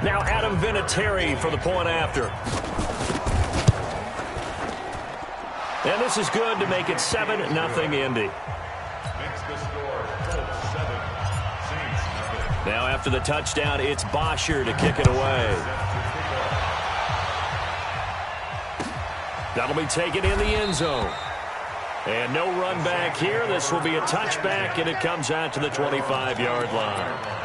Now Adam Vinatieri for the point after. And this is good to make it 7-0 Indy. Now after the touchdown, it's Bosher to kick it away. That'll be taken in the end zone. And no run back here. This will be a touchback, and it comes out to the 25-yard line.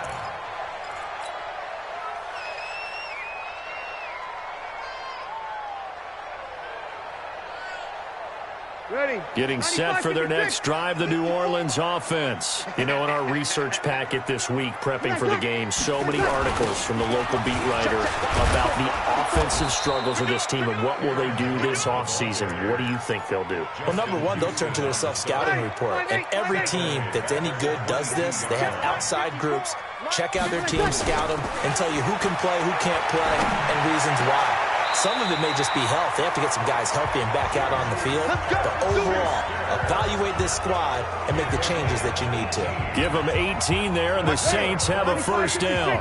Getting set for their next drive, the New Orleans offense. You know, in our research packet this week, prepping for the game, so many articles from the local beat writer about the offensive struggles of this team and what will they do this offseason. What do you think they'll do? Well, number one, they'll turn to their self-scouting report. And every team that's any good does this. They have outside groups. Check out their team, scout them, and tell you who can play, who can't play, and reasons why. Some of it may just be health. They have to get some guys healthy and back out on the field. But overall, evaluate this squad and make the changes that you need to. Give them 18 there, and the Saints have a first down.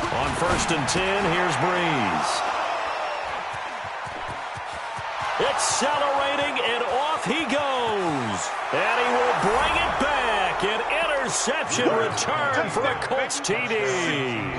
On 1st and 10, here's Breeze. Accelerating, and off he goes. And he will bring it back. An interception return for a Colts TD.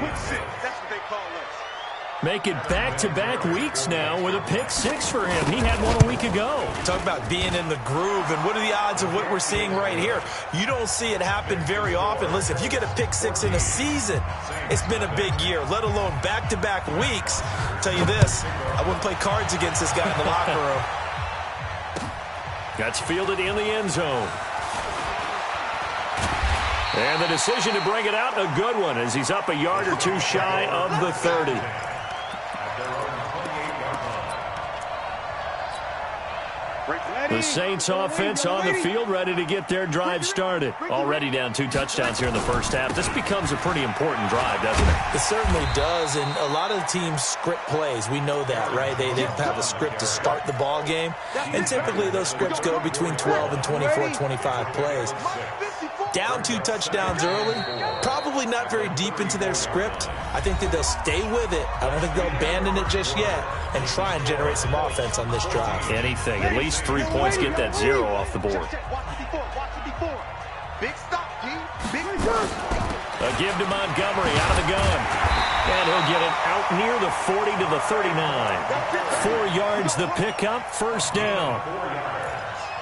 That's what they call us. Make it back-to-back weeks now with a pick six for him. He had one a week ago. Talk about being in the groove, and what are the odds of what we're seeing right here? You don't see it happen very often. Listen, if you get a pick six in a season, it's been a big year, let alone back-to-back weeks. I'll tell you this, I wouldn't play cards against this guy in the locker room. That's fielded in the end zone. And the decision to bring it out, a good one, as he's up a yard or two shy of the 30. The Saints offense on the field, ready to get their drive started. Already down 2 touchdowns here in the first half. This becomes a pretty important drive, doesn't it? It certainly does, and a lot of the teams script plays. We know that, right? They have a script to start the ball game, and typically those scripts go between 12 and 24, 25 plays. Down 2 touchdowns early, probably not very deep into their script. I think that they'll stay with it. I don't think they'll abandon it just yet and try and generate some offense on this drive. Anything. At least 3 points, get that 0 off the board. A give to Montgomery out of the gun. And he'll get it out near the 40 to the 39. 4 yards the pickup, first down.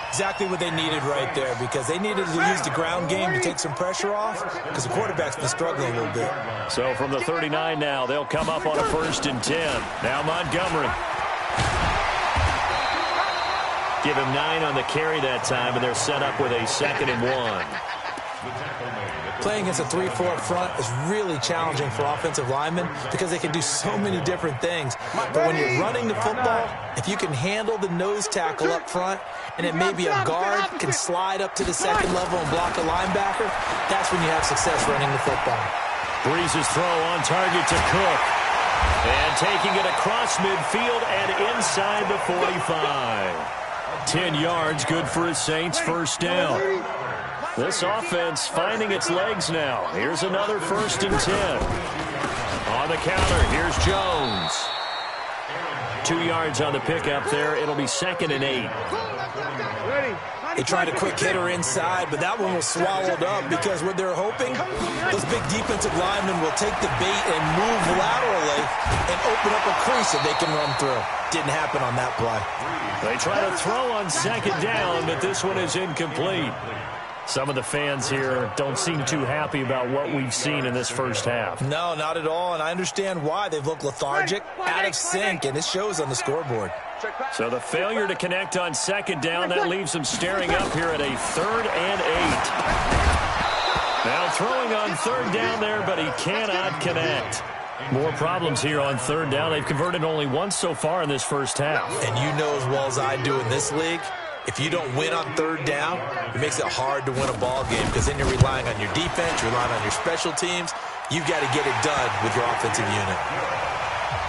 Exactly what they needed right there, because they needed to use the ground game to take some pressure off, because the quarterback's been struggling a little bit. So from the 39 now, they'll come up on a 1st and 10. Now Montgomery. Give him 9 on the carry that time, and they're set up with a 2nd and 1. Playing against a 3-4 front is really challenging for offensive linemen because they can do so many different things. But when you're running the football, if you can handle the nose tackle up front, and it may be a guard can slide up to the 2nd level and block a linebacker, that's when you have success running the football. Breeze's throw on target to Cook. And taking it across midfield and inside the 45. 10 yards, good for his Saints, first down. This offense finding its legs now. Here's another 1st and 10. On the counter, here's Jones. 2 yards on the pickup there. It'll be 2nd and 8. They tried a quick hitter inside, but that one was swallowed up because what they're hoping, those big defensive linemen will take the bait and move laterally and open up a crease that they can run through. Didn't happen on that play. They try to throw on 2nd down, but this one is incomplete. Some of the fans here don't seem too happy about what we've seen in this first half. No, not at all, and I understand why. They've looked lethargic, out of sync, and it shows on the scoreboard. So the failure to connect on 2nd down, that leaves them staring up here at a 3rd and 8. Now throwing on 3rd down there, but he cannot connect. More problems here on 3rd down. They've converted only once so far in this first half. And you know as well as I do in this league, if you don't win on 3rd down, it makes it hard to win a ball game because then you're relying on your defense, you're relying on your special teams. You've got to get it done with your offensive unit.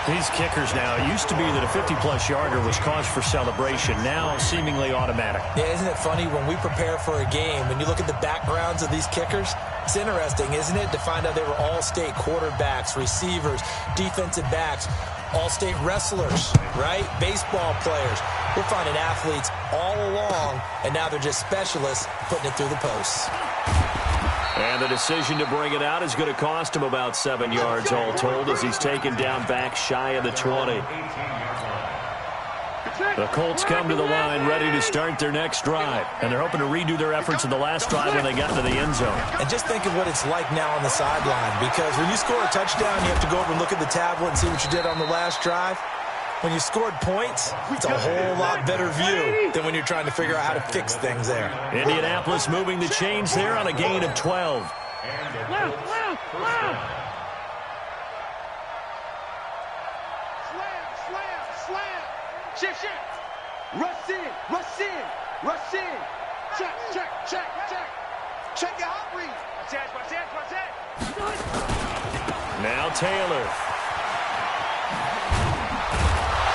These kickers now, it used to be that a 50-plus yarder was cause for celebration. Now, seemingly automatic. Yeah, isn't it funny when we prepare for a game, when you look at the backgrounds of these kickers, it's interesting, isn't it, to find out they were all-state quarterbacks, receivers, defensive backs, all-state wrestlers, right? Baseball players. We're finding athletes all along, and now they're just specialists putting it through the posts. And the decision to bring it out is going to cost him about 7 yards all told as he's taken down back shy of the 20. The Colts come to the line ready to start their next drive. And they're hoping to redo their efforts in the last drive when they got into the end zone. And just think of what it's like now on the sideline. Because when you score a touchdown, you have to go over and look at the tablet and see what you did on the last drive. When you scored points, it's a whole lot better view than when you're trying to figure out how to fix things there. Indianapolis moving the chains there on a gain of 12. Slam! Shift! Rush in! Check your hot read. Now Taylor.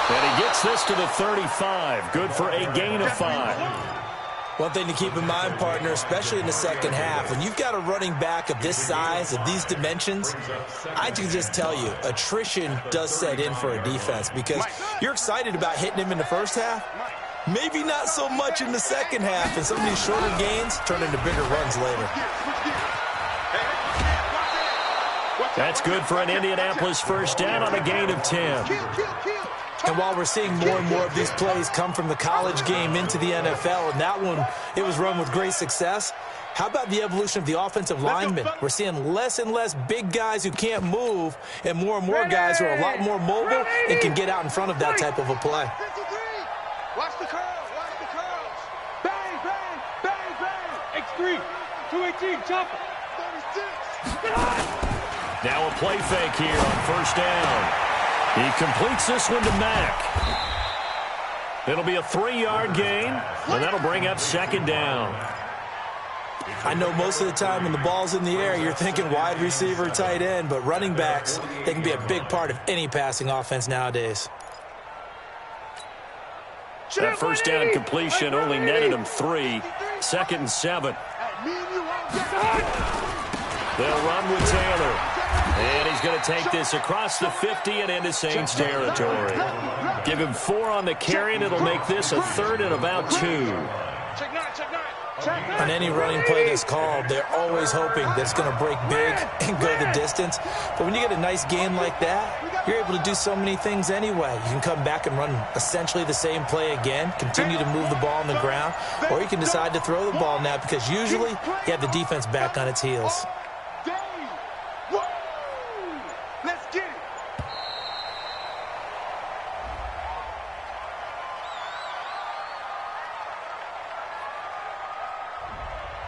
And he gets this to the 35. Good for a gain of 5. One thing to keep in mind, partner, especially in the second half, when you've got a running back of this size, of these dimensions, I can just tell you, attrition does set in for a defense because you're excited about hitting him in the first half. Maybe not so much in the second half, and some of these shorter gains turn into bigger runs later. That's good for an Indianapolis first down on a gain of 10. And while we're seeing more and more of these plays come from the college game into the NFL, and that one, it was run with great success, how about the evolution of the offensive linemen? We're seeing less and less big guys who can't move, and more guys who are a lot more mobile and can get out in front of that type of a play. Watch the curls. Bang! X3, 218, chopper. 36. Now a play fake here on first down. He completes this one to Mack. It'll be a 3-yard gain, and that'll bring up second down. I know most of the time when the ball's in the air, you're thinking wide receiver, tight end, but running backs, they can be a big part of any passing offense nowadays. That first down completion only netted him 3. 2nd and 7. They'll run with Taylor. And he's going to take this across the 50 and into Saints territory. Give him 4 on the carry, and it'll make this a 3rd and about 2. On any running play that's called, they're always hoping that it's going to break big and go the distance. But when you get a nice gain like that, you're able to do so many things anyway. You can come back and run essentially the same play again, continue to move the ball on the ground, or you can decide to throw the ball now because usually you have the defense back on its heels.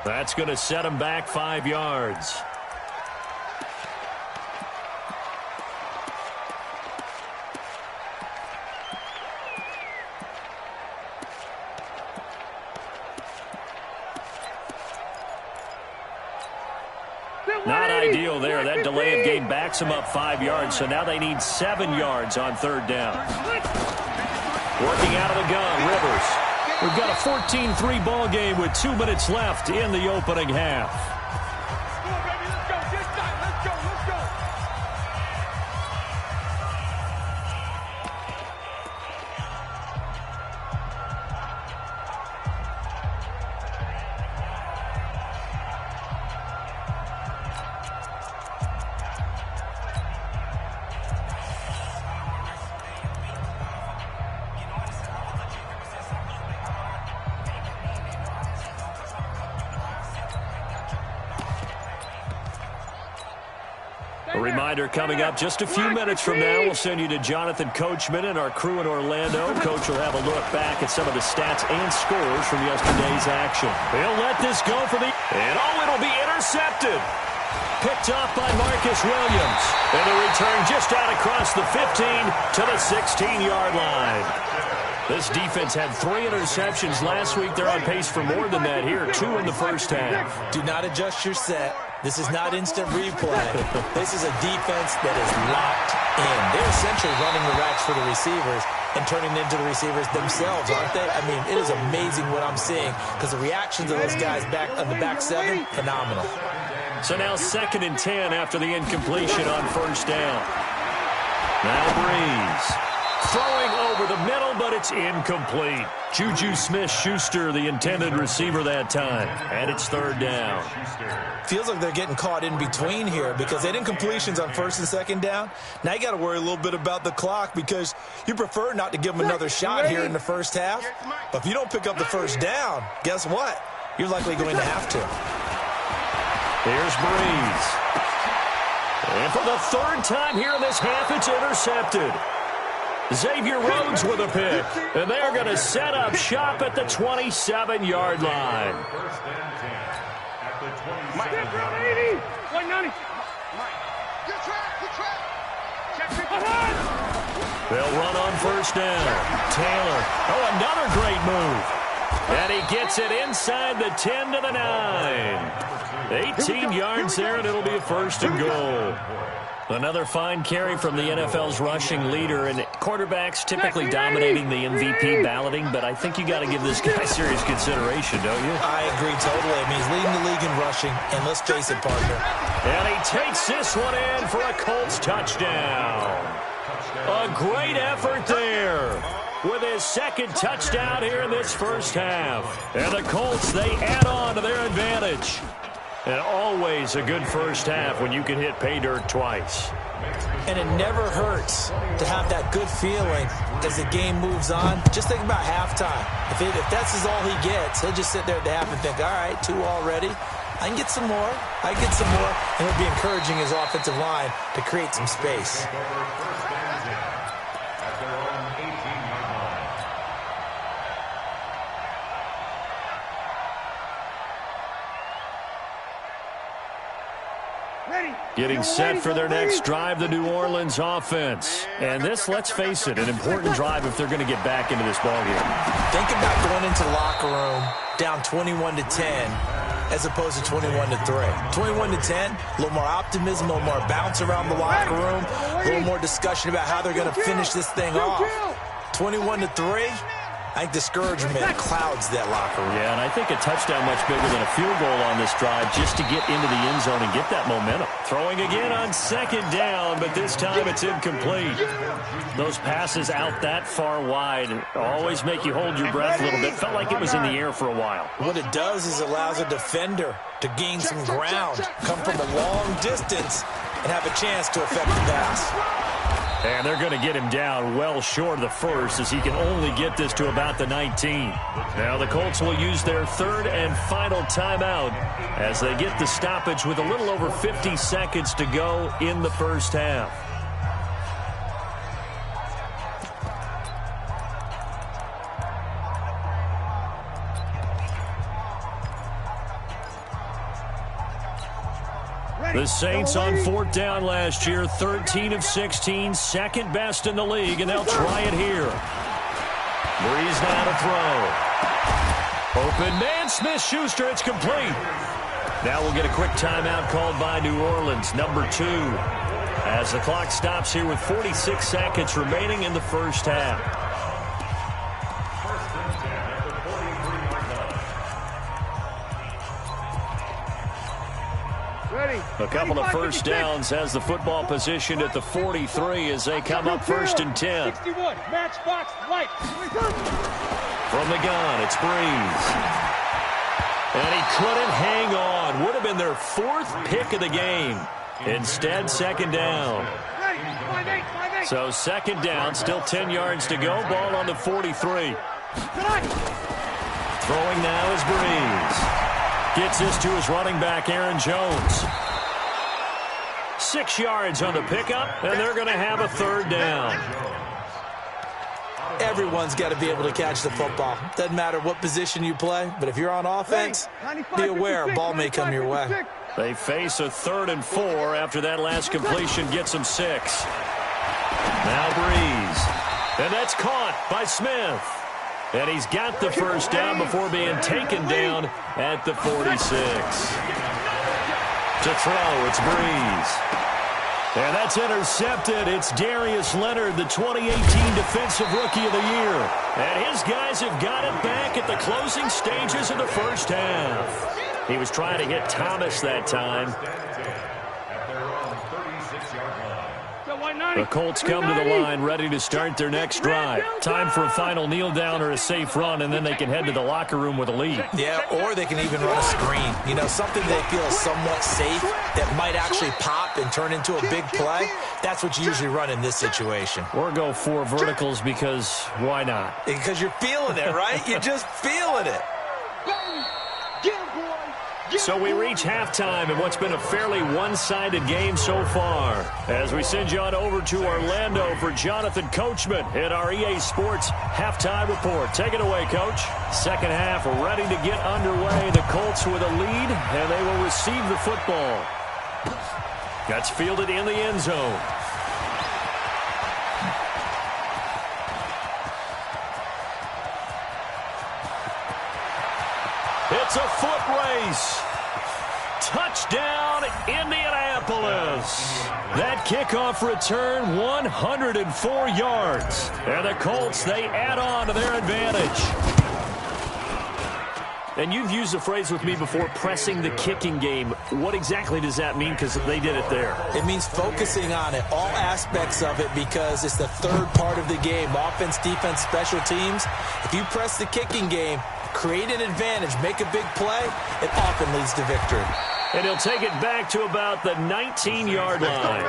That's going to set him back 5 yards. Not ideal there. That delay of game backs them up 5 yards, so now they need 7 yards on 3rd down. Working out of the gun, Rivers. We've got a 14-3 ball game with 2 minutes left in the opening half. A reminder coming up just a few minutes from now, we'll send you to Jonathan Coachman and our crew in Orlando. Coach will have a look back at some of the stats and scores from yesterday's action. He'll let this go for the... And it'll be intercepted. Picked off by Marcus Williams. And the return just out across the 15 to the 16-yard line. This defense had 3 interceptions last week. They're on pace for more than that here, 2 in the first half. Do not adjust your set This is not instant replay. This is a defense that is locked in. They're essentially running the racks for the receivers and turning into the receivers themselves, aren't they? I mean, it is amazing what I'm seeing because the reactions of those guys back on the back seven, phenomenal. So now 2nd and 10 after the incompletion on first down. Now Breeze. Throwing over the middle, but it's incomplete. Juju Smith-Schuster, the intended receiver that time. And it's 3rd down. Feels like they're getting caught in between here because they did incompletions on 1st and 2nd down. Now you got to worry a little bit about the clock because you prefer not to give them another shot here in the first half. But if you don't pick up the 1st down, guess what? You're likely going to have to. Here's Breeze. And for the 3rd time here in this half, it's intercepted. Xavier Rhodes with a pick. And they're going to set up shop at the 27-yard line. Mike. 190. 190. Good track. They'll run on 1st down. Taylor. Oh, another great move. And he gets it inside the 10 to the 9. 18 yards there, and it'll be a 1st and goal. Another fine carry from the NFL's rushing leader, and quarterbacks typically dominating the MVP balloting, but I think you got to give this guy serious consideration, don't you? I agree totally. I mean, he's leading the league in rushing, and let's face it, partner. And he takes this one in for a Colts touchdown. A great effort there with his 2nd touchdown here in this first half. And the Colts, they add on to their advantage. And always a good first half when you can hit pay dirt twice. And it never hurts to have that good feeling as the game moves on. Just think about halftime. If that's all he gets, he'll just sit there at the half and think, all right, 2 already. I can get some more. And he'll be encouraging his offensive line to create some space. Getting set for their next drive, the New Orleans offense. And this, let's face it, an important drive if they're going to get back into this ballgame. Think about going into the locker room down 21-10 as opposed to 21-3. 21-10, a little more optimism, a little more bounce around the locker room, a little more discussion about how they're going to finish this thing off. 21-3. I think discouragement clouds that locker room. Yeah, and I think a touchdown much bigger than a field goal on this drive just to get into the end zone and get that momentum. Throwing again on 2nd down, but this time it's incomplete. Those passes out that far wide always make you hold your breath a little bit. Felt like it was in the air for a while. What it does is allows a defender to gain some ground, come from a long distance, and have a chance to affect the pass. And they're going to get him down well short of the 1st as he can only get this to about the 19. Now the Colts will use their 3rd and final timeout as they get the stoppage with a little over 50 seconds to go in the first half. The Saints on 4th down last year, 13 of 16, 2nd best in the league, and they'll try it here. Breeze now to throw. Open man, Smith-Schuster, it's complete. Now we'll get a quick timeout called by New Orleans, number 2, as the clock stops here with 46 seconds remaining in the first half. A couple of 1st downs has the football positioned at the 43 as they come up 1st and 10. 61, matchbox, light. From the gun, it's Breeze. And he couldn't hang on. Would have been their 4th pick of the game. Instead, 2nd down. So 2nd down, still 10 yards to go. Ball on the 43. Throwing now is Breeze. Gets this to his running back, Aaron Jones. 6 yards on the pickup, and they're going to have a 3rd down. Everyone's got to be able to catch the football. Doesn't matter what position you play, but if you're on offense, be aware a ball may come your way. They face a 3rd and 4 after that last completion gets them 6. Now Breeze. And that's caught by Smith. And he's got the 1st down before being taken down at the 46. To throw, it's Breeze. And that's intercepted. It's Darius Leonard, the 2018 Defensive Rookie of the Year. And his guys have got it back at the closing stages of the first half. He was trying to hit Thomas that time. The Colts come to the line, ready to start their next drive. Time for a final kneel down or a safe run, and then they can head to the locker room with a lead. Yeah, or they can even run a screen. You know, something they feel is somewhat safe that might actually pop and turn into a big play. That's what you usually run in this situation. Or go 4 verticals because why not? Because you're feeling it, right? You're just feeling it. So we reach halftime in what's been a fairly one-sided game so far. As we send you on over to Orlando for Jonathan Coachman at our EA Sports Halftime Report. Take it away, Coach. Second half ready to get underway. The Colts with a lead, and they will receive the football. That's fielded in the end zone. It's a foot race. Touchdown, Indianapolis. That kickoff return, 104 yards. And the Colts, they add on to their advantage. And you've used the phrase with me before, pressing the kicking game. What exactly does that mean? Because they did it there. It means focusing on it, all aspects of it, because it's the third part of the game. Offense, defense, special teams. If you press the kicking game, create an advantage, make a big play, it often leads to victory. And he'll take it back to about the 19-yard line.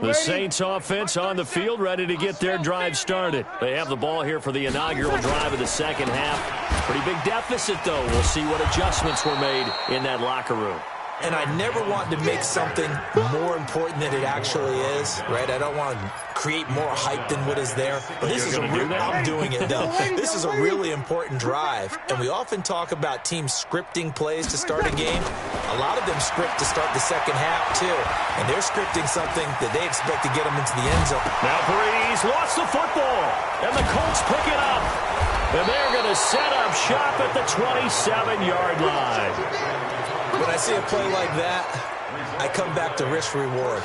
The Saints offense on the field, ready to get their drive started. They have the ball here for the inaugural drive of the second half. Pretty big deficit, though. We'll see what adjustments were made in that locker room. And I never want to make something more important than it actually is, right? I don't want to create more hype than what is there. But this is I'm doing it, though. This is a really important drive. And we often talk about teams scripting plays to start a game. A lot of them script to start the second half, too. And they're scripting something that they expect to get them into the end zone. Now Breeze lost the football. And the Colts pick it up. And they're going to set up shop at the 27-yard line. When I see a play like that, I come back to risk-reward.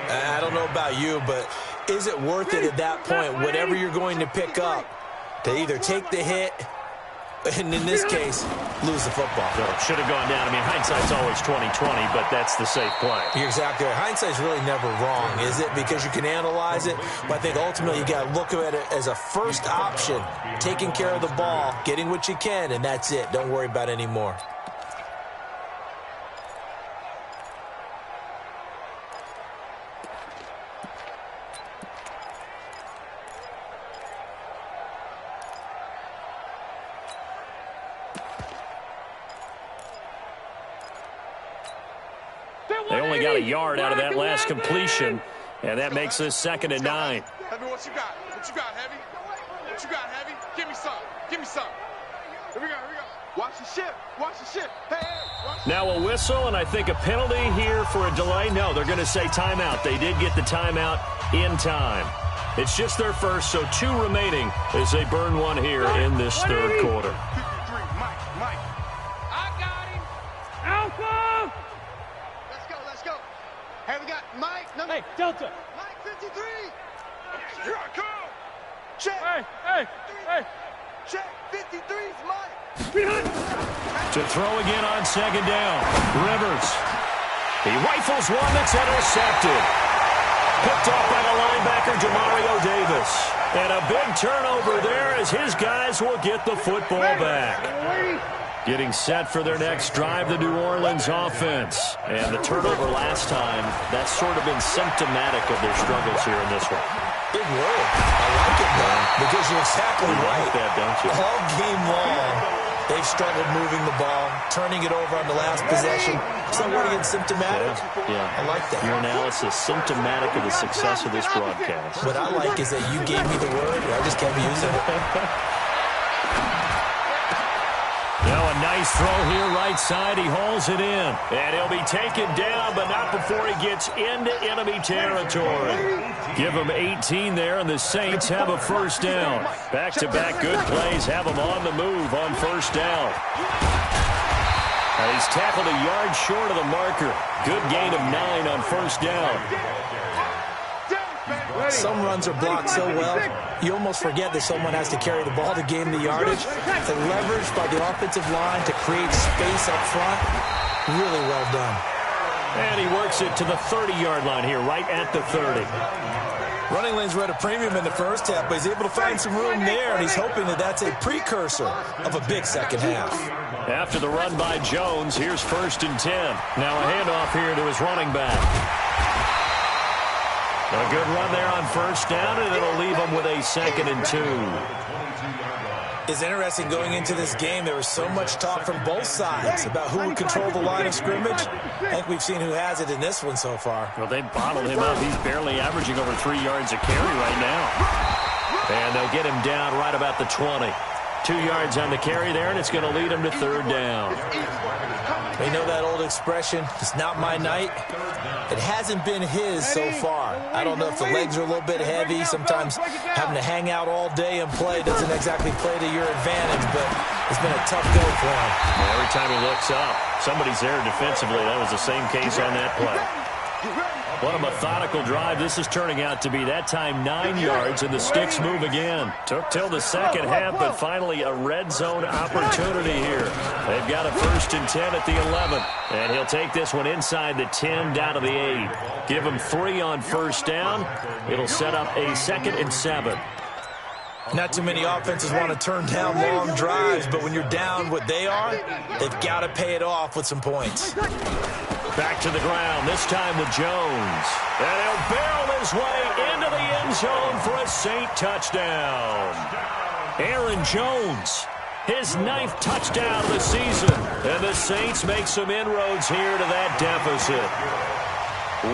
I don't know about you, but is it worth it at that point, whatever you're going to pick up, to either take the hit, and in this case, lose the football? So should have gone down. I mean, hindsight's always 20/20, but that's the safe play. You're exactly right. Hindsight's really never wrong, is it? Because you can analyze it, but I think ultimately you got to look at it as a first option, taking care of the ball, getting what you can, and that's it. Don't worry about any more. They only got a yard out of that last completion, and that makes this 2nd and 9. Heavy, what you got? What you got, Heavy? What you got, Heavy? Give me some. Give me some. Here we go, here we go. Watch the ship. Watch the ship. Hey, watch. Now a whistle, and I think a penalty here for a delay. No, they're going to say timeout. They did get the timeout in time. It's just their first, so 2 remaining as they burn one here in this third quarter. 53, Mike. I got him. Alpha. Let's go. Hey, we got Mike. Number. Hey, Delta. Mike 53. Here I come. Check. Hey. Check. 53's Mike. To throw again on 2nd down. Rivers. He rifles one that's intercepted. Picked off by the linebacker, Demario Davis. And a big turnover there as his guys will get the football back. Getting set for their next drive, the New Orleans offense. And the turnover last time, that's sort of been symptomatic of their struggles here in this one. Big word. I like it, though, because you're exactly right. You like that, don't you? All game long, they've struggled moving the ball, turning it over on the last possession. Is that word again, symptomatic? Yeah. I like that. Your analysis, symptomatic of the success of this broadcast. What I like is that you gave me the word, and I just kept using it. Now a A nice throw here right side. He hauls it in. And he'll be taken down, but not before he gets into enemy territory. Give him 18 there, and the Saints have a first down. Back-to-back good plays have him on the move on first down. And he's tackled a yard short of the marker. Good gain of 9 on first down. Some runs are blocked so well, you almost forget that someone has to carry the ball to gain the yardage. The leverage by the offensive line to create space up front, really well done. And he works it to the 30-yard line here, right at the 30. Running lanes were at a premium in the first half, but he's able to find some room there, and he's hoping that that's a precursor of a big second half. After the run by Jones, here's 1st and 10. Now a handoff here to his running back. A good run there on first down, and it'll leave him with a 2nd and 2. It's interesting going into this game. There was so much talk from both sides about who would control the line of scrimmage. I think we've seen who has it in this one so far. Well, they bottled him up. He's barely averaging over 3 yards a carry right now. And they'll get him down right about the 20. 2 yards on the carry there, and it's going to lead him to 3rd down. You know that old expression, it's not my night? It hasn't been his so far. I don't know if the legs are a little bit heavy. Sometimes having to hang out all day and play doesn't exactly play to your advantage, but it's been a tough go for him. Every time he looks up, somebody's there defensively. That was the same case on that play. What a methodical drive this is turning out to be. That time 9 yards, and the sticks move again. Took till the second half, but finally a red zone opportunity here. They've got a 1st and 10 at the 11. And he'll take this one inside the 10 down to the 8. Give him 3 on first down. It'll set up a 2nd and 7. Not too many offenses want to turn down long drives, but when you're down what they are, they've got to pay it off with some points. Back to the ground, this time with Jones. And he'll barrel his way into the end zone for a Saint touchdown. Aaron Jones, his 9th touchdown of the season. And the Saints make some inroads here to that deficit.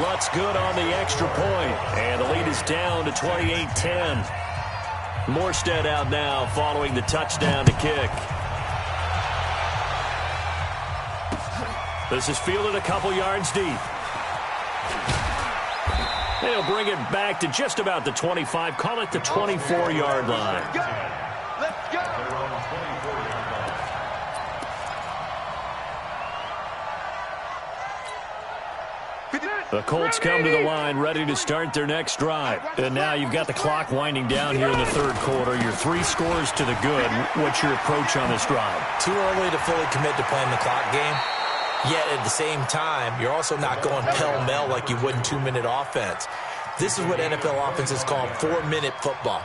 Lutz good on the extra point. And the lead is down to 28-10. Morstead out now following the touchdown to kick. This is fielded a couple yards deep. They'll bring it back to just about the 25. Call it the 24-yard line. Let's go. The Colts come to the line ready to start their next drive. And now you've got the clock winding down here in the 3rd quarter. Your 3 scores to the good. What's your approach on this drive? Too early to fully commit to playing the clock game. Yet at the same time, you're also not going pell-mell like you would in 2-minute offense. This is what NFL offenses call 4-minute football.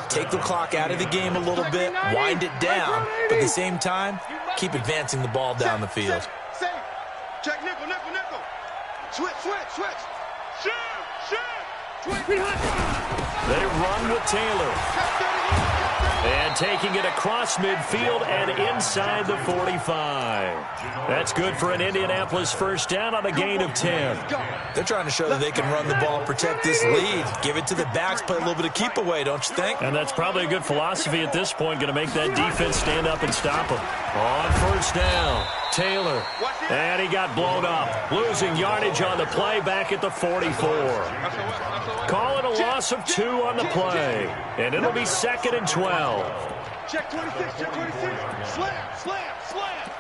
Take the clock out of the game a little bit, wind it down, but at the same time, keep advancing the ball down the field. Check nickel, nickel, nickel. Switch, switch, switch. Shoot. They run with Taylor. And taking it across midfield and inside the 45. That's good for an Indianapolis first down on a gain of 10. They're trying to show that they can run the ball, protect this lead, give it to the backs, play a little bit of keep away, don't you think? And that's probably a good philosophy at this point, going to make that defense stand up and stop them. On first down, Taylor. And he got blown up, losing yardage on the play back at the 44. Call it a loss of 2 on the play. And it'll be 2nd and 12. Check 26, check 26. Slam, slam, slam.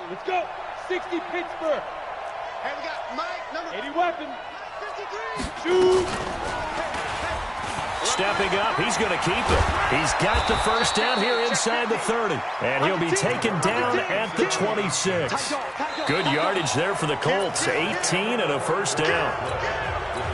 Let's go. 60 Pittsburgh. And we got Mike, number 80 weapon. 53. Shoot. Stepping up, he's going to keep it. He's got the first down here inside the 30. And he'll be taken down at the 26. Good yardage there for the Colts. 18 and a first down.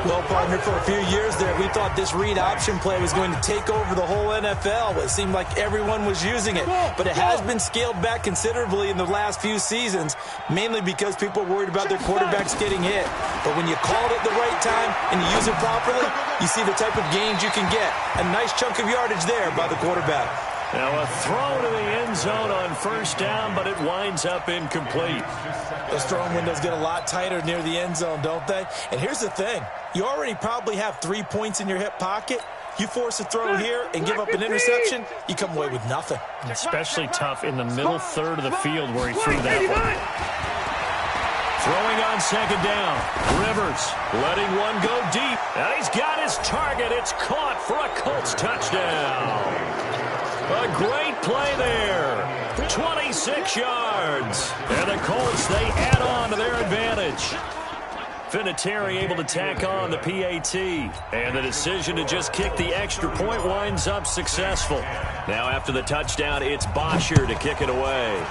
Well, partner, for a few years there, we thought this read option play was going to take over the whole NFL. It seemed like everyone was using it. But it has been scaled back considerably in the last few seasons, mainly because people are worried about their quarterbacks getting hit. But when you call it at the right time and you use it properly, you see the type of gains you can get. A nice chunk of yardage there by the quarterback. Now a throw to the end zone on first down, but it winds up incomplete. Those throwing windows get a lot tighter near the end zone, don't they? And here's the thing. You already probably have 3 points in your hip pocket. You force a throw here and give up an interception, you come away with nothing. Especially tough in the middle third of the field where he threw that one. Throwing on second down. Rivers letting one go deep. And he's got his target. It's caught for a Colts touchdown. A great play there. 26 yards. And the Colts, they add on to their advantage. Vinatieri able to tack on the PAT. And the decision to just kick the extra point winds up successful. Now after the touchdown, it's Bosher to kick it away.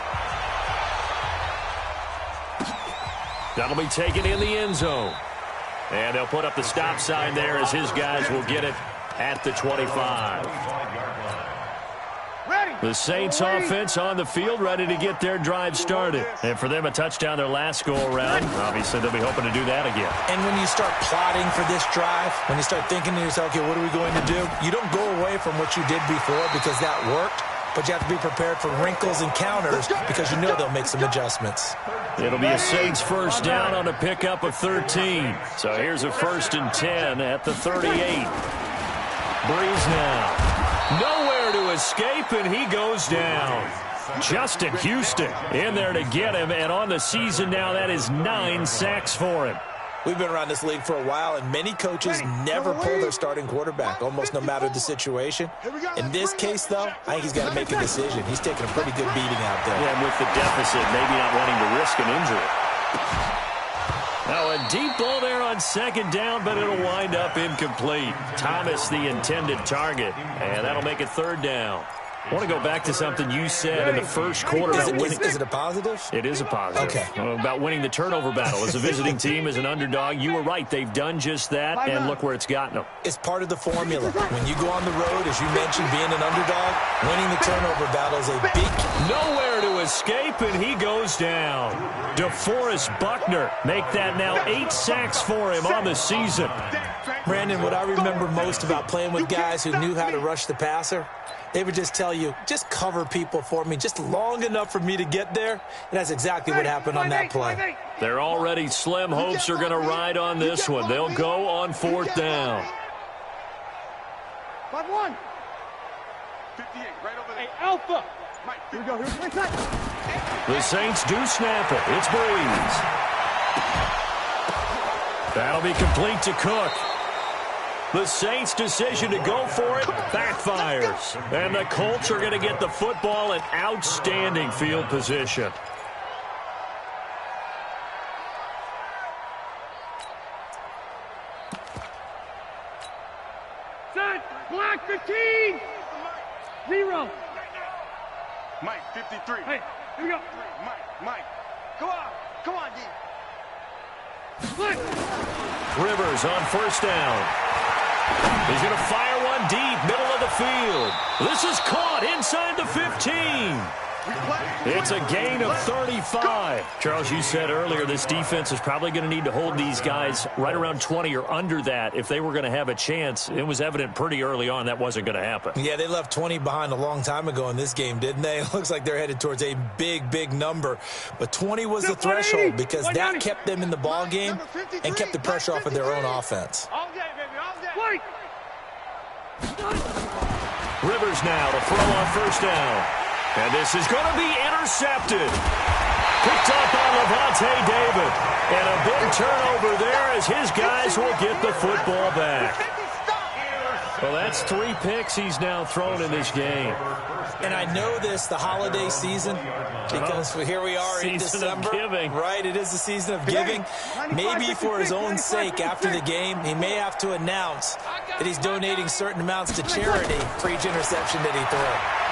That'll be taken in the end zone. And they'll put up the stop sign there as his guys will get it at the 25. The Saints offense on the field, ready to get their drive started. And for them, a touchdown their last go-around. Obviously, they'll be hoping to do that again. And when you start plotting for this drive, when you start thinking to yourself, okay, what are we going to do? You don't go away from what you did before because that worked. But you have to be prepared for wrinkles and counters because you know they'll make some adjustments. It'll be a Saints first down on a pickup of 13. So here's a 1st and 10 at the 38. Breeze now. Nowhere to escape, and he goes down. Justin Houston in there to get him, and on the season now, that is 9 sacks for him. We've been around this league for a while, and many coaches never pull their starting quarterback, almost no matter the situation. In this case, though, I think he's got to make a decision. He's taking a pretty good beating out there. Yeah, and with the deficit, maybe not wanting to risk an injury. Now a deep ball there on second down, but it'll wind up incomplete. Thomas the intended target, and that'll make it 3rd down. I want to go back to something you said in the first quarter about winning. Is it a positive? It is a positive. Okay. About winning the turnover battle. As a visiting team, as an underdog, you were right. They've done just that, and look where it's gotten them. It's part of the formula. When you go on the road, as you mentioned, being an underdog, winning the turnover battle is a big... Nowhere to escape, and he goes down. DeForest Buckner make that now 8 sacks for him on the season. Brandon, what I remember most about playing with guys who knew how to rush the passer, they would just tell you, just cover people for me just long enough for me to get there. And that's exactly what happened on that play. Their already slim hopes are going to ride on this one. They'll go on 4th down. 5-1. 58, right over there. Hey, Alpha. Mike, Here we go. Here's my side. The Saints do snap it. It's Breeze. That'll be complete to Cook. The Saints' decision to go for it backfires. And the Colts are going to get the football in outstanding field position. Set. Black 15. 0. Mike, 53. Hey, here we go. Mike. Come on, D. Split. Rivers on first down. He's going to fire one deep, middle of the field. This is caught inside the 15. It's a gain of 35. Charles, you said earlier this defense is probably going to need to hold these guys right around 20 or under that if they were going to have a chance. It was evident pretty early on that wasn't going to happen. Yeah, they left 20 behind a long time ago in this game, didn't they? It looks like they're headed towards a big, big number. But 20 was the threshold because that kept them in the ball game and kept the pressure off of their own offense. All day, baby, all day. Rivers now to throw on first down. And this is going to be intercepted. Picked up on Levante David. And a big turnover there as his guys will get the football back. Well, that's 3 picks he's now thrown in this game. And I know this, the holiday season, because here we are in December. Season of giving. Right, it is the season of giving. Maybe for his own sake after the game, he may have to announce that he's donating certain amounts to charity for each interception that he throws.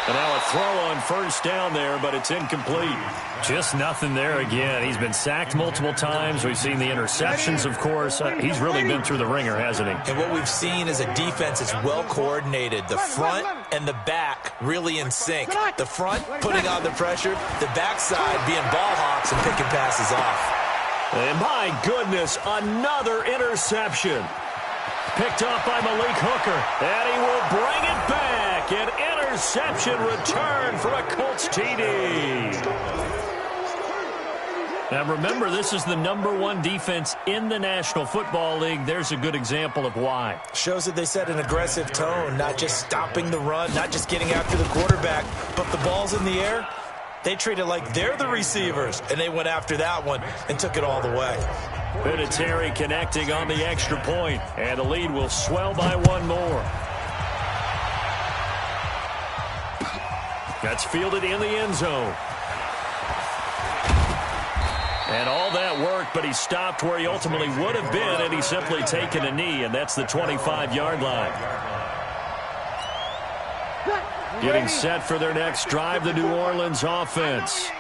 And now a throw on first down there, but it's incomplete. Just nothing there again. He's been sacked multiple times. We've seen the interceptions, of course. He's really been through the ringer, hasn't he? And what we've seen is a defense that's well coordinated. The front and the back really in sync. The front putting on the pressure, the backside being ball hawks and picking passes off. And my goodness, another interception. Picked off by Malik Hooker. And he will bring it back. An interception return for a Colts TD. Now remember, this is the #1 defense in the National Football League. There's a good example of why. Shows that they set an aggressive tone, not just stopping the run, not just getting after the quarterback, but the ball's in the air. They treat it like they're the receivers, and they went after that one and took it all the way. Vinatieri connecting on the extra point, and the lead will swell by one more. That's fielded in the end zone. And all that work, but he stopped where he ultimately would have been, and he's simply taken a knee, and that's the 25-yard line. Getting set for their next drive, the New Orleans offense.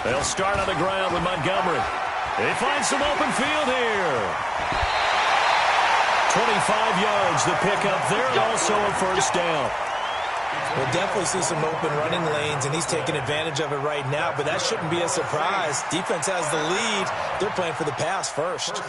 They'll start on the ground with Montgomery. They find some open field here. 25 yards, the pickup there, and also a first down. We'll definitely see some open running lanes, and he's taking advantage of it right now, but that shouldn't be a surprise. Defense has the lead. They're playing for the pass first.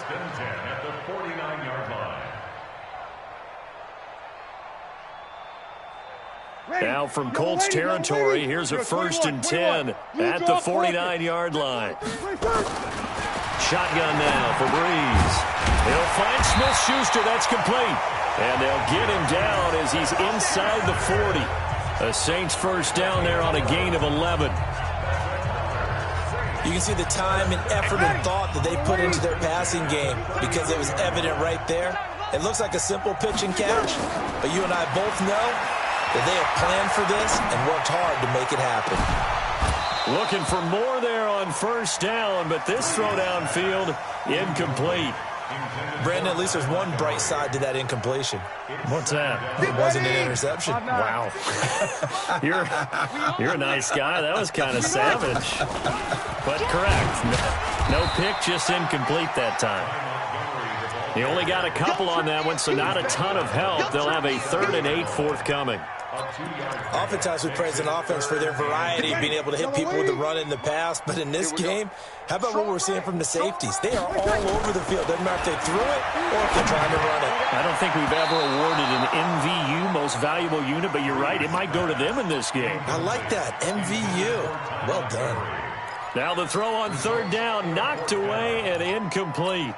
Now from Colts territory, here's a 1st and 10 at the 49-yard line. Shotgun now for Breeze. He'll find Smith-Schuster. That's complete. And they'll get him down as he's inside the 40. A Saints first down there on a gain of 11. You can see the time and effort and thought that they put into their passing game because it was evident right there. It looks like a simple pitch and catch, but you and I both know that they have planned for this and worked hard to make it happen. Looking for more there on first down, but this throw downfield incomplete. Brandon, at least there's one bright side to that incompletion. What's that? It wasn't an interception. Wow. You're a nice guy. That was kind of savage. But correct. No pick, just incomplete that time. He only got a couple on that one, so not a ton of help. They'll have a 3rd and 8 forthcoming. Oftentimes we praise an offense for their variety, being able to hit people with the run in the pass. But in this game, how about what we're seeing from the safeties? They are all over the field. Doesn't matter if they threw it or if they're trying to run it. I don't think we've ever awarded an MVU, most valuable unit, but you're right, it might go to them in this game. I like that, MVU. Well done. Now the throw on 3rd down, knocked away and incomplete.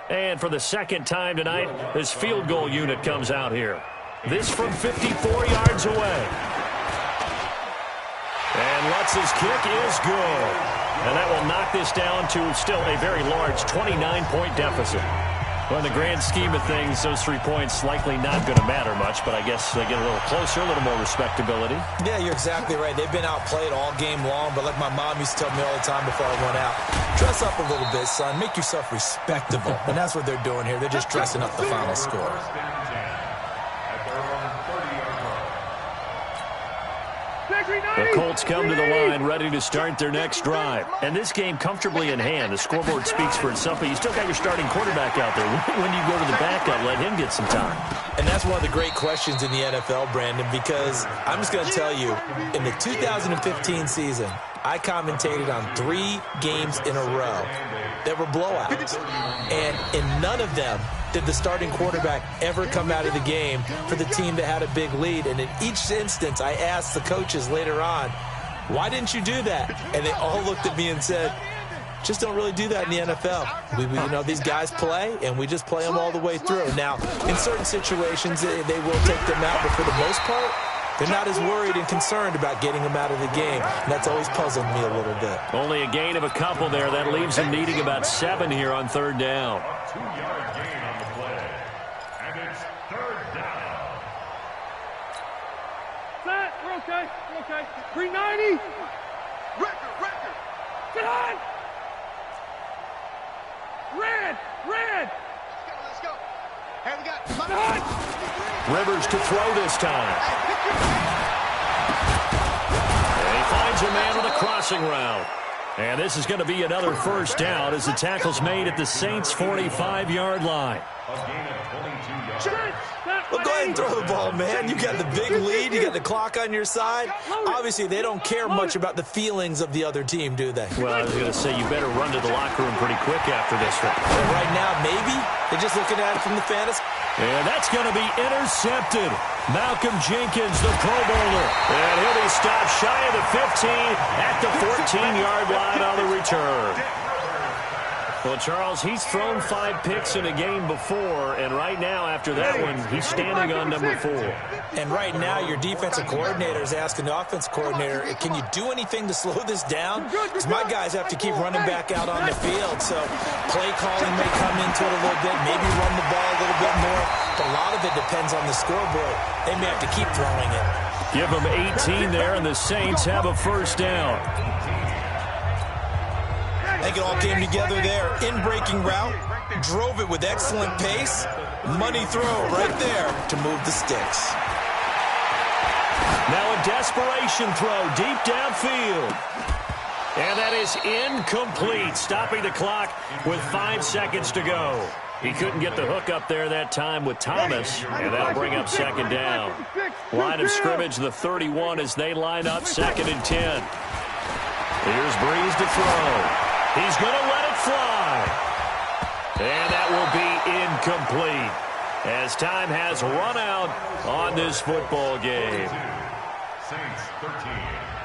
And for the second time tonight, this field goal unit comes out here. This from 54 yards away. And Lutz's kick is good. And that will knock this down to still a very large 29-point deficit. Well, in the grand scheme of things, those 3 points likely not going to matter much, but I guess they get a little closer, a little more respectability. Yeah, you're exactly right. They've been outplayed all game long, but like my mom used to tell me all the time before I went out, dress up a little bit, son. Make yourself respectable. And that's what they're doing here. They're just dressing up the final score. The Colts come to the line ready to start their next drive. And this game comfortably in hand. The scoreboard speaks for itself, but you still got your starting quarterback out there. When you go to the backup, let him get some time. And that's one of the great questions in the NFL, Brandon, because I'm just going to tell you, in the 2015 season, I commentated on 3 games in a row that were blowouts. And in none of them did the starting quarterback ever come out of the game for the team that had a big lead. And in each instance, I asked the coaches later on, why didn't you do that? And they all looked at me and said, just don't really do that in the NFL. These guys play, and we just play them all the way through. Now, in certain situations, they will take them out, but for the most part, they're not as worried and concerned about getting them out of the game. And that's always puzzled me a little bit. Only a gain of a couple there. That leaves them needing about 7 here on 3rd down. Okay. 390. Record. Get on. Red. Let's go. Hey, we got Rivers to throw this time. And he finds a man with a crossing route. And this is going to be another first down as the tackle's made at the Saints' 45-yard line. Well, go ahead and throw the ball, man. You got the big lead. You got the clock on your side. Obviously, they don't care much about the feelings of the other team, do they? Well, I was going to say, you better run to the locker room pretty quick after this one. And right now, maybe they're just looking at it from the fantasy. And that's going to be intercepted. Malcolm Jenkins, the Pro Bowler. And he'll be stopped shy of the 15 at the 14-yard line on the return. Well, Charles, he's thrown 5 picks in a game before, and right now, after that one, he's standing on number 4. And right now, your defensive coordinator is asking the offense coordinator, can you do anything to slow this down? Because my guys have to keep running back out on the field, so play calling may come into it a little bit, maybe run the ball a little bit more, but a lot of it depends on the scoreboard. They may have to keep throwing it. Give them 18 there, and the Saints have a first down. I think it all came together there. In-breaking route, drove it with excellent pace. Money throw right there to move the sticks. Now a desperation throw deep downfield. And that is incomplete, stopping the clock with 5 seconds to go. He couldn't get the hook up there that time with Thomas, and that'll bring up second down. Line of scrimmage, the 31 as they line up 2nd and 10. Here's Breeze to throw. He's going to let it fly. And that will be incomplete as time has run out on this football game. Saints 13.